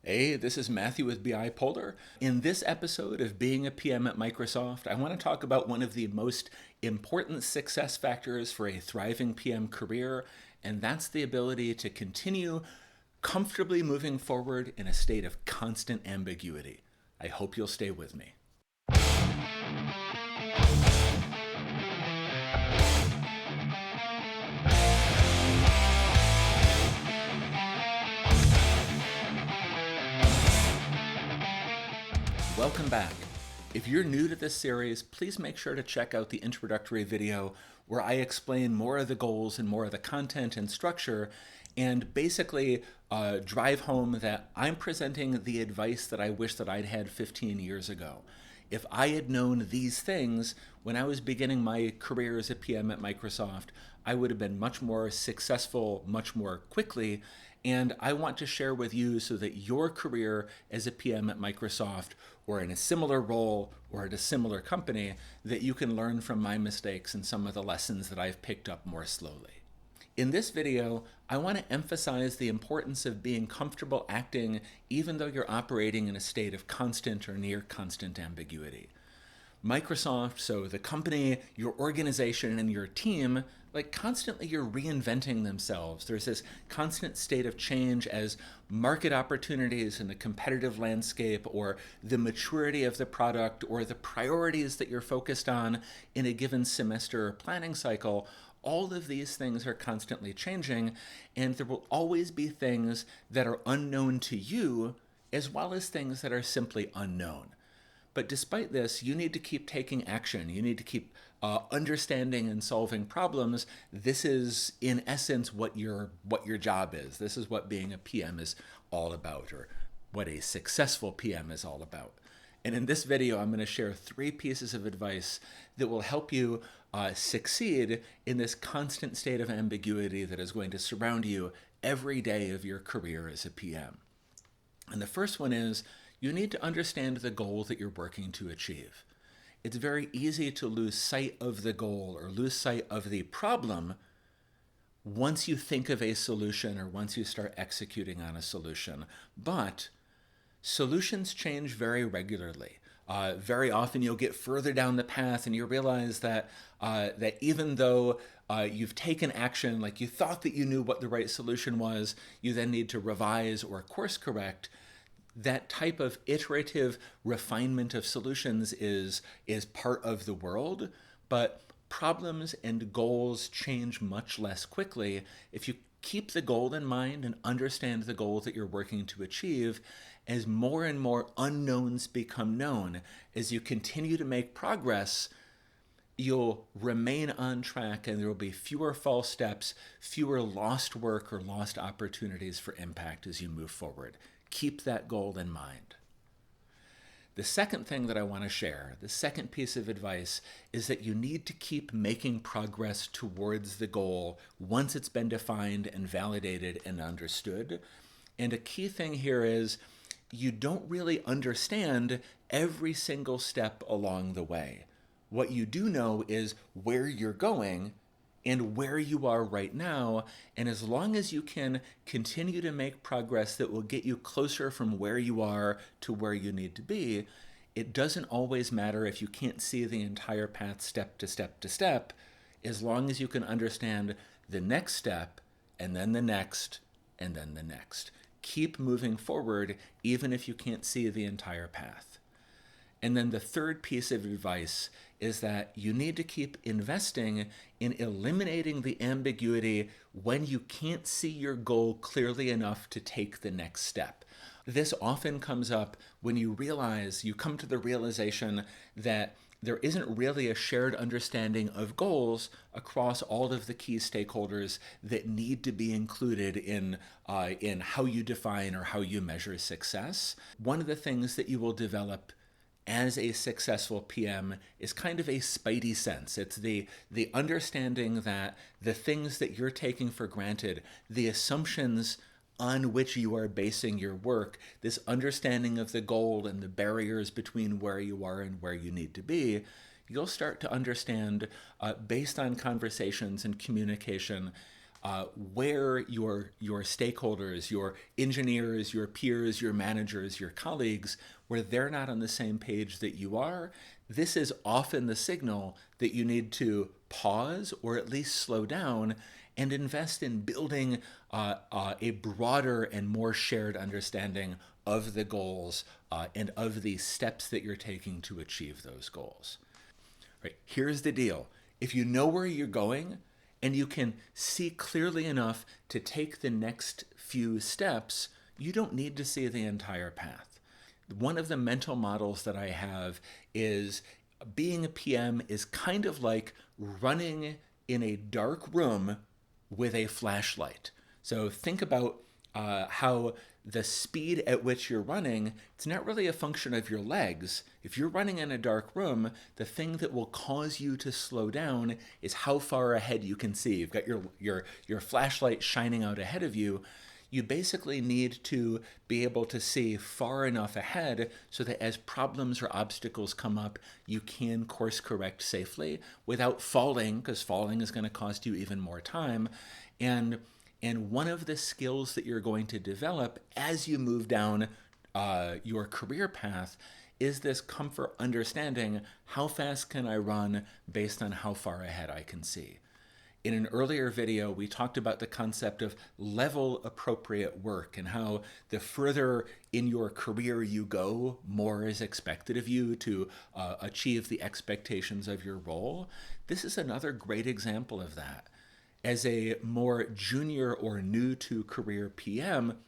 Hey, this is Matthew with BI Polar. In this episode of Being a PM at Microsoft, I want to talk about one of the most important success factors for a thriving PM career, and that's the ability to continue comfortably moving forward in a state of constant ambiguity. I hope you'll stay with me. Welcome back. If you're new to this series, please make sure to check out the introductory video where I explain more of the goals and more of the content and structure and basically drive home that I'm presenting the advice that I wish that I'd had 15 years ago. If I had known these things when I was beginning my career as a PM at Microsoft, I would have been much more successful much more quickly. And I want to share with you so that your career as a PM at Microsoft or in a similar role or at a similar company, that you can learn from my mistakes and some of the lessons that I've picked up more slowly. In this video, I want to emphasize the importance of being comfortable acting even though you're operating in a state of constant or near constant ambiguity. Microsoft, so the company, your organization, and your team, like constantly you're reinventing themselves. There's this constant state of change as market opportunities in the competitive landscape or the maturity of the product or the priorities that you're focused on in a given semester or planning cycle. All of these things are constantly changing, and there will always be things that are unknown to you as well as things that are simply unknown. But despite this, you need to keep taking action. You need to keep understanding and solving problems. This is, in essence, what your job is. This is what being a PM is all about, or what a successful PM is all about. And in this video, I'm going to share 3 pieces of advice that will help you succeed in this constant state of ambiguity that is going to surround you every day of your career as a PM. And the first one is, you need to understand the goal that you're working to achieve. It's very easy to lose sight of the goal or lose sight of the problem once you think of a solution or once you start executing on a solution. But solutions change very regularly. Very often you'll get further down the path and you realize that even though you've taken action, like you thought that you knew what the right solution was, you then need to revise or course correct. That type of iterative refinement of solutions is part of the world, but problems and goals change much less quickly. If you keep the goal in mind and understand the goal that you're working to achieve, as more and more unknowns become known, as you continue to make progress, you'll remain on track and there will be fewer false steps, fewer lost work or lost opportunities for impact as you move forward. Keep that goal in mind. The second thing that I want to share, the second piece of advice, is that you need to keep making progress towards the goal once it's been defined and validated and understood. And a key thing here is you don't really understand every single step along the way. What you do know is where you're going and where you are right now, and as long as you can continue to make progress that will get you closer from where you are to where you need to be, it doesn't always matter if you can't see the entire path step to step to step, as long as you can understand the next step, and then the next, and then the next. Keep moving forward even if you can't see the entire path. And then the third piece of advice is that you need to keep investing in eliminating the ambiguity when you can't see your goal clearly enough to take the next step. This often comes up when you come to the realization that there isn't really a shared understanding of goals across all of the key stakeholders that need to be included in how you define or how you measure success. One of the things that you will develop as a successful PM is kind of a spidey sense. It's the understanding that the things that you're taking for granted, the assumptions on which you are basing your work, this understanding of the goal and the barriers between where you are and where you need to be, you'll start to understand based on conversations and communication where your stakeholders, your engineers, your peers, your managers, your colleagues, where they're not on the same page that you are, this is often the signal that you need to pause or at least slow down and invest in building a broader and more shared understanding of the goals and of the steps that you're taking to achieve those goals. Right. Here's the deal. If you know where you're going and you can see clearly enough to take the next few steps, you don't need to see the entire path. One of the mental models that I have is being a PM is kind of like running in a dark room with a flashlight. So think about how the speed at which you're running, it's not really a function of your legs. If you're running in a dark room, the thing that will cause you to slow down is how far ahead you can see. You've got your flashlight shining out ahead of you. You basically need to be able to see far enough ahead so that as problems or obstacles come up, you can course correct safely without falling, because falling is going to cost you even more time. And one of the skills that you're going to develop as you move down your career path is this comfort understanding, how fast can I run based on how far ahead I can see. In an earlier video, we talked about the concept of level appropriate work and how the further in your career you go, more is expected of you to achieve the expectations of your role. This is another great example of that. As a more junior or new to career PM,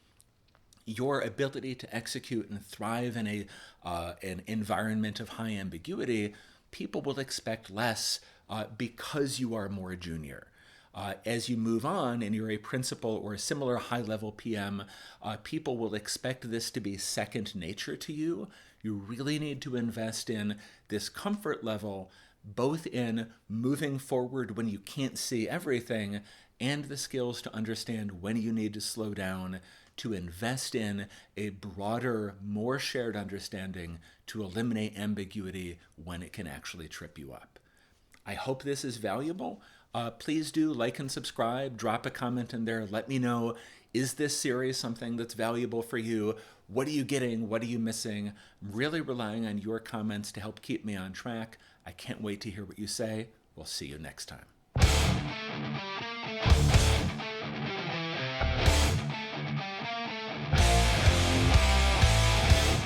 your ability to execute and thrive in an environment of high ambiguity, people will expect less because you are more junior. As you move on and you're a principal or a similar high-level PM, people will expect this to be second nature to you. You really need to invest in this comfort level, both in moving forward when you can't see everything and the skills to understand when you need to slow down, to invest in a broader, more shared understanding to eliminate ambiguity when it can actually trip you up. I hope this is valuable. Please do like and subscribe, drop a comment in there, let me know, is this series something that's valuable for you? What are you getting? What are you missing? I'm really relying on your comments to help keep me on track. I can't wait to hear what you say. We'll see you next time.